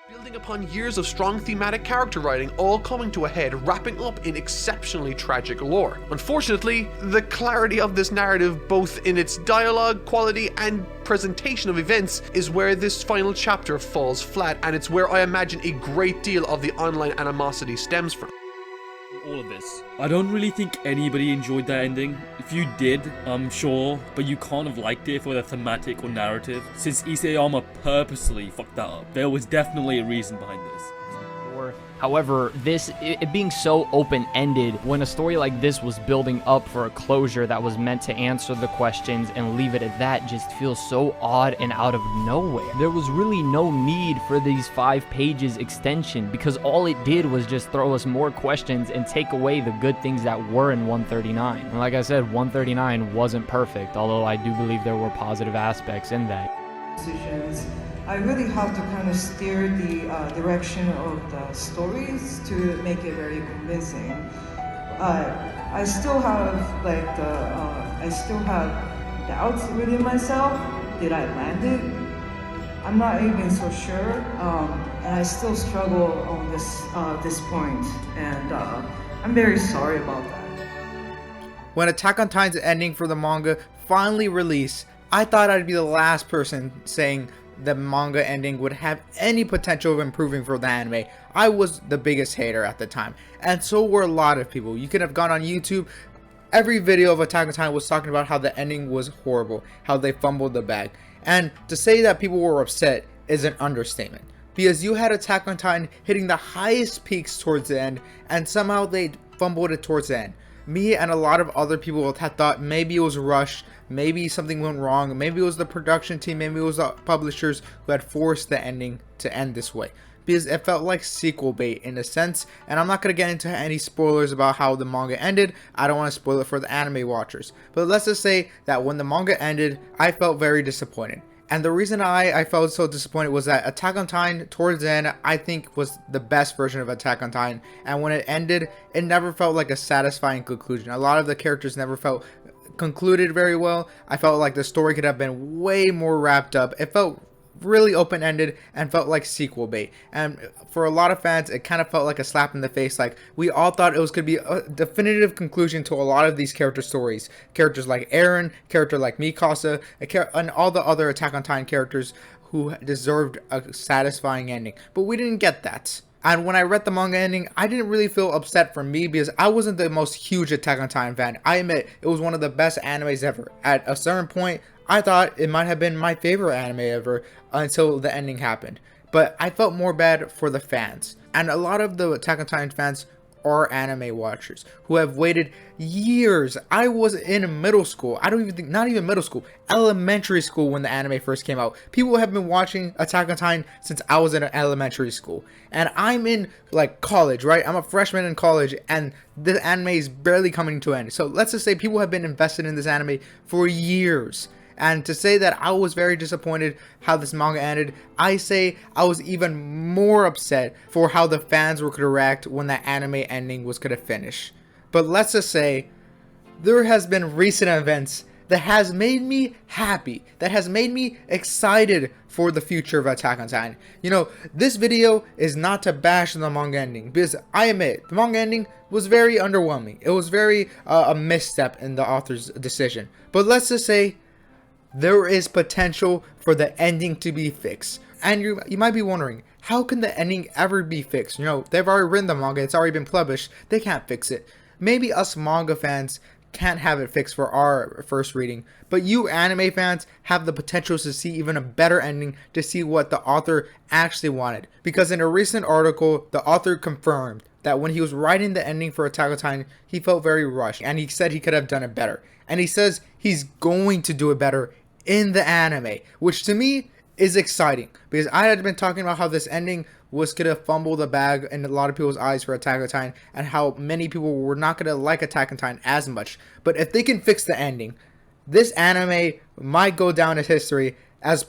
Building upon years of strong thematic character writing, all coming to a head, wrapping up in exceptionally tragic lore. Unfortunately, the clarity of this narrative, both in its dialogue, quality, and presentation of events, is where this final chapter falls flat, and it's where I imagine a great deal of the online animosity stems from. All of this, I don't really think anybody enjoyed that ending. If you did, I'm sure, but you can't have liked it for the thematic or narrative, since Isayama purposely fucked that up. There was definitely a reason behind this. However, it being so open-ended, when a story like this was building up for a closure that was meant to answer the questions and leave it at that, just feels so odd and out of nowhere. There was really no need for these 5 pages extension, because all it did was just throw us more questions and take away the good things that were in 139. And like I said, 139 wasn't perfect, although I do believe there were positive aspects in that. Decisions. I really have to kind of steer the direction of the stories to make it very convincing. I still have I still have doubts within myself. Did I land it? I'm not even so sure, and I still struggle on this point, and I'm very sorry about that. When Attack on Titan's ending for the manga finally released, I thought I'd be the last person saying the manga ending would have any potential of improving for the anime. I was the biggest hater at the time, and so were a lot of people. You could have gone on YouTube, every video of Attack on Titan was talking about how the ending was horrible, how they fumbled the bag. And to say that people were upset is an understatement, because you had Attack on Titan hitting the highest peaks towards the end, and somehow they fumbled it towards the end. Me and a lot of other people had thought maybe it was rushed, maybe something went wrong, maybe it was the production team, maybe it was the publishers who had forced the ending to end this way, because it felt like sequel bait in a sense. And I'm not going to get into any spoilers about how the manga ended. I don't want to spoil it for the anime watchers, but let's just say that when the manga ended, I felt very disappointed. And the reason I felt so disappointed was that Attack on Titan, towards the end, I think was the best version of Attack on Titan. And when it ended, it never felt like a satisfying conclusion. A lot of the characters never felt concluded very well. I felt like the story could have been way more wrapped up. It felt really open-ended and felt like sequel bait, and for a lot of fans it kind of felt like a slap in the face. Like, we all thought it was going to be a definitive conclusion to a lot of these character stories, characters like Eren, character like Mikasa, and all the other Attack on Titan characters who deserved a satisfying ending, but we didn't get that. And when I read the manga ending, I didn't really feel upset for me, because I wasn't the most huge Attack on Titan fan. I admit it was one of the best animes ever. At a certain point, I thought it might have been my favorite anime ever until the ending happened. But I felt more bad for the fans. And a lot of the Attack on Titan fans are anime watchers who have waited years. I was in middle school. I don't even think, not even middle school, elementary school when the anime first came out. People have been watching Attack on Titan since I was in elementary school. And I'm in like college, right? I'm a freshman in college, and the anime is barely coming to an end. So let's just say people have been invested in this anime for years. And to say that I was very disappointed how this manga ended, I say I was even more upset for how the fans were going to react when that anime ending was going to finish. But let's just say there has been recent events that has made me happy, that has made me excited for the future of Attack on Titan. You know, this video is not to bash the manga ending, because I admit the manga ending was very underwhelming. It was very a misstep in the author's decision. But let's just say there is potential for the ending to be fixed. And you might be wondering, how can the ending ever be fixed? You know, they've already written the manga, it's already been published, they can't fix it. Maybe us manga fans can't have it fixed for our first reading, but you anime fans have the potential to see even a better ending, to see what the author actually wanted. Because in a recent article, the author confirmed that when he was writing the ending for Attack on Titan, he felt very rushed, and he said he could have done it better. And he says he's going to do it better in the anime, which to me is exciting, because I had been talking about how this ending was going to fumble the bag in a lot of people's eyes for Attack on Titan, and how many people were not going to like Attack on Titan as much. But if they can fix the ending, this anime might go down in history as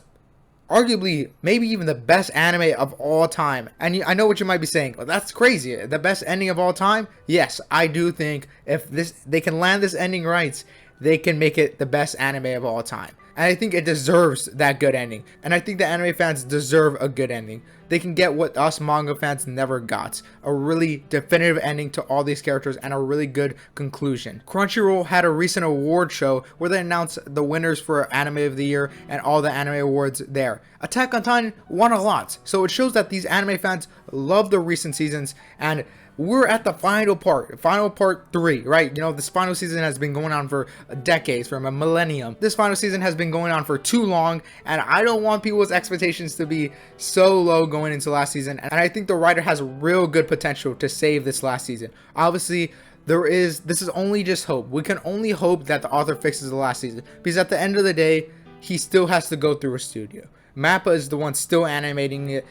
arguably maybe even the best anime of all time. And I know what you might be saying, well, that's crazy, the best ending of all time? Yes, I do think if they can land this ending right, they can make it the best anime of all time. And I think it deserves that good ending. And I think the anime fans deserve a good ending. They can get what us manga fans never got. A really definitive ending to all these characters and a really good conclusion. Crunchyroll had a recent award show where they announced the winners for Anime of the Year and all the anime awards there. Attack on Titan won a lot. So it shows that these anime fans love the recent seasons, and we're at the final part 3, right? You know, this final season has been going on for decades, from a millennium. This final season has been going on for too long, and I don't want people's expectations to be so low going into last season. And I think the writer has real good potential to save this last season. Obviously, this is only just hope. We can only hope that the author fixes the last season, because at the end of the day, he still has to go through a studio. Mappa is the one still animating it.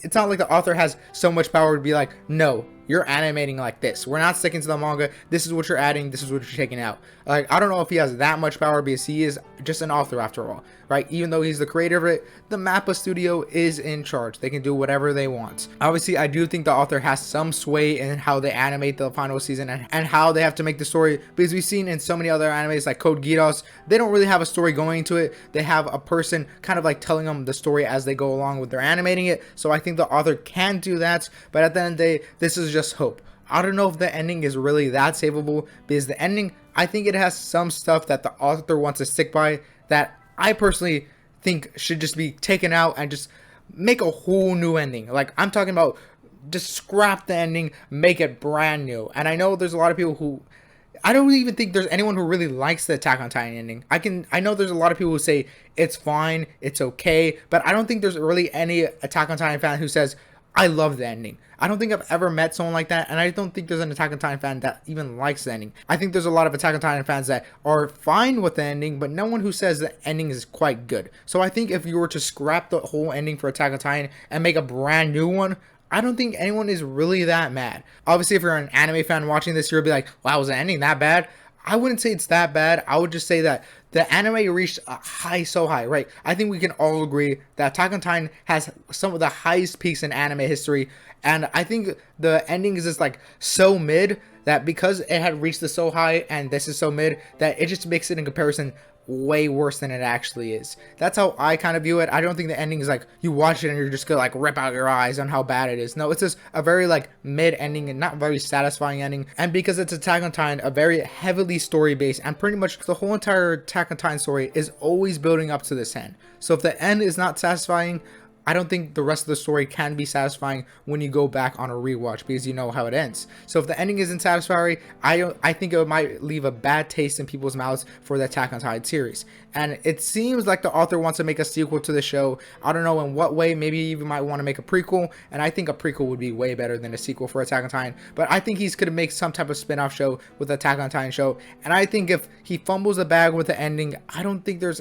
It's not like the author has so much power to be like, no, you're animating like this. We're not sticking to the manga. This is what you're adding. This is what you're taking out. Like, I don't know if he has that much power, because he is just an author after all, right? Even though he's the creator of it, the Mappa studio is in charge. They can do whatever they want. Obviously, I do think the author has some sway in how they animate the final season and how they have to make the story, because we've seen in so many other animes like Code Geass, they don't really have a story going into it. They have a person kind of like telling them the story as they go along with their animating it. So I think the author can do that, but at the end of the day, this is just hope. I don't know if the ending is really that savable, because the ending, I think it has some stuff that the author wants to stick by that I personally think should just be taken out and just make a whole new ending. Like, I'm talking about just scrap the ending, make it brand new. And I know there's a lot of people who, I don't even think there's anyone who really likes the Attack on Titan ending. I know there's a lot of people who say it's fine, it's okay, but I don't think there's really any Attack on Titan fan who says, I love the ending. I don't think I've ever met someone like that, and I don't think there's an Attack on Titan fan that even likes the ending. I think there's a lot of Attack on Titan fans that are fine with the ending, but no one who says the ending is quite good. So I think if you were to scrap the whole ending for Attack on Titan and make a brand new one, I don't think anyone is really that mad. Obviously, if you're an anime fan watching this, you'll be like, wow, was the ending that bad? I wouldn't say it's that bad. I would just say that the anime reached a high so high, right? I think we can all agree that Attack on Titan has some of the highest peaks in anime history. And I think the ending is just like so mid that because it had reached this so high and this is so mid, that it just makes it in comparison way worse than it actually is. That's how I kind of view it. I don't think the ending is like you watch it and you're just gonna like rip out your eyes on how bad it is. No, it's just a very like mid ending and not very satisfying ending. And because it's Attack on Titan, a very heavily story based, and pretty much the whole entire Attack on Titan story is always building up to this end. So if the end is not satisfying, I don't think the rest of the story can be satisfying when you go back on a rewatch, because you know how it ends. So if the ending isn't satisfying, I think it might leave a bad taste in people's mouths for the Attack on Titan series. And it seems like the author wants to make a sequel to the show. I don't know in what way. Maybe he even might want to make a prequel, and I think a prequel would be way better than a sequel for Attack on Titan. But I think he's going to make some type of spin-off show with Attack on Titan show. And I think if he fumbles the bag with the ending, I don't think there's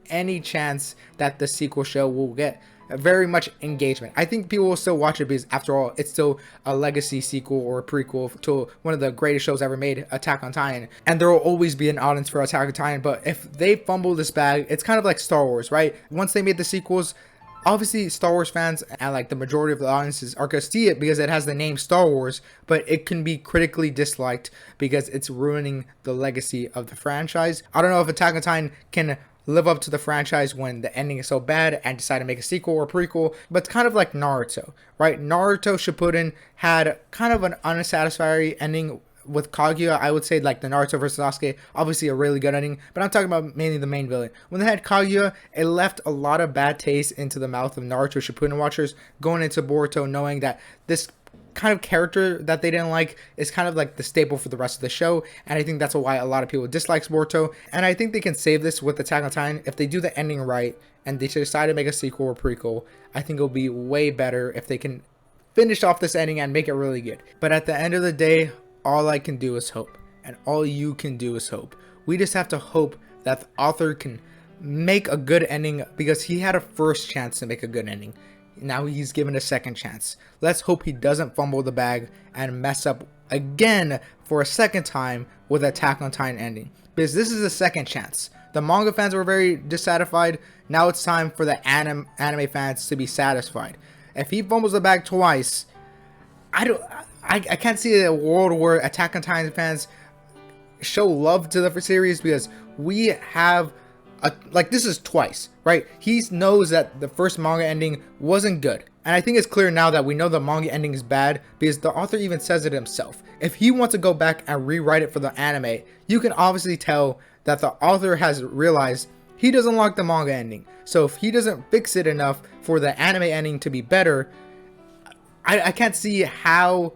any chance that the sequel show will get very much engagement. I think people will still watch it because after all, it's still a legacy sequel or a prequel to one of the greatest shows ever made, Attack on Titan, and there will always be an audience for Attack on Titan. But if they fumble this bag, it's kind of like Star Wars, right? Once they made the sequels, obviously Star Wars fans and like the majority of the audiences are gonna see it because it has the name Star Wars, but it can be critically disliked because it's ruining the legacy of the franchise. I don't know if Attack on Titan can live up to the franchise when the ending is so bad and decide to make a sequel or prequel, but it's kind of like Naruto, right? Naruto Shippuden had kind of an unsatisfactory ending with Kaguya. I would say like the Naruto versus Sasuke, obviously a really good ending, but I'm talking about mainly the main villain. When they had Kaguya, it left a lot of bad taste into the mouth of Naruto Shippuden watchers going into Boruto, knowing that this kind of character that they didn't like is kind of like the staple for the rest of the show, and I think that's why a lot of people dislike Boruto. And I think they can save this with Attack on Titan if they do the ending right and they decide to make a sequel or prequel. I think it'll be way better if they can finish off this ending and make it really good. But at the end of the day, all I can do is hope, and all you can do is hope. We just have to hope that the author can make a good ending, because he had a first chance to make a good ending. Now he's given a second chance. Let's hope he doesn't fumble the bag and mess up again for a second time with Attack on Titan ending, because this is a second chance. The manga fans were very dissatisfied. Now it's time for the anime fans to be satisfied. If he fumbles the bag twice, I can't see a world where Attack on Titan fans show love to the series, because we have like this is twice, right? He knows that the first manga ending wasn't good. And I think it's clear now that we know the manga ending is bad because the author even says it himself. If he wants to go back and rewrite it for the anime, you can obviously tell that the author has realized he doesn't like the manga ending. So if he doesn't fix it enough for the anime ending to be better, I can't see how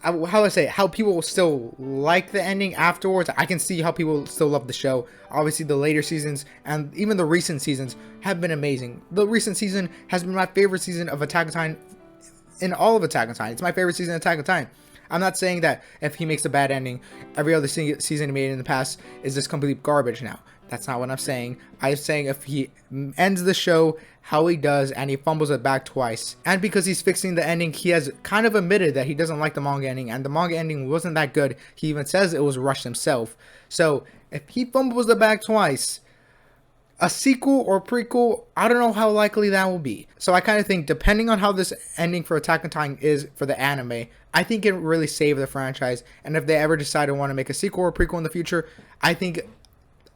people will still like the ending afterwards. I can see how people still love the show. Obviously the later seasons and even the recent seasons have been amazing. The recent season has been my favorite season of Attack on Titan in all of Attack on Titan. It's my favorite season of Attack on Titan. I'm not saying that if he makes a bad ending, every other season he made in the past is just complete garbage now. That's not what I'm saying. I'm saying if he ends the show how he does and he fumbles it back twice, and because he's fixing the ending, he has kind of admitted that he doesn't like the manga ending, and the manga ending wasn't that good. He even says it was rushed himself. So if he fumbles it back twice, a sequel or prequel, I don't know how likely that will be. So I kind of think, depending on how this ending for Attack on Titan is for the anime, I think it really saved the franchise. And if they ever decide to want to make a sequel or prequel in the future, I think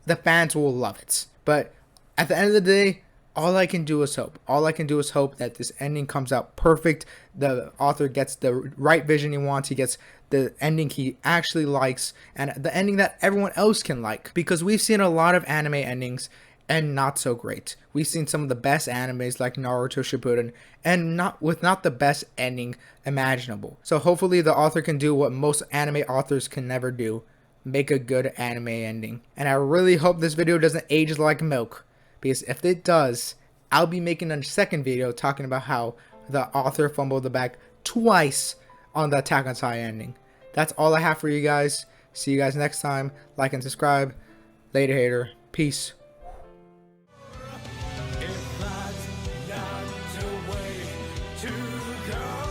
the fans will love it. But at the end of the day, all I can do is hope. All I can do is hope that this ending comes out perfect. The author gets the right vision he wants. He gets the ending he actually likes, and the ending that everyone else can like. Because we've seen a lot of anime endings and not so great. We've seen some of the best animes like Naruto Shippuden and not the best ending imaginable. So hopefully the author can do what most anime authors can never do: make a good anime ending. And I really hope this video doesn't age like milk, because if it does, I'll be making a second video talking about how the author fumbled the bag twice on the Attack on Titan ending. That's all I have for you guys. See you guys next time. Like and subscribe. Later, hater. Peace. If that's not the way to go.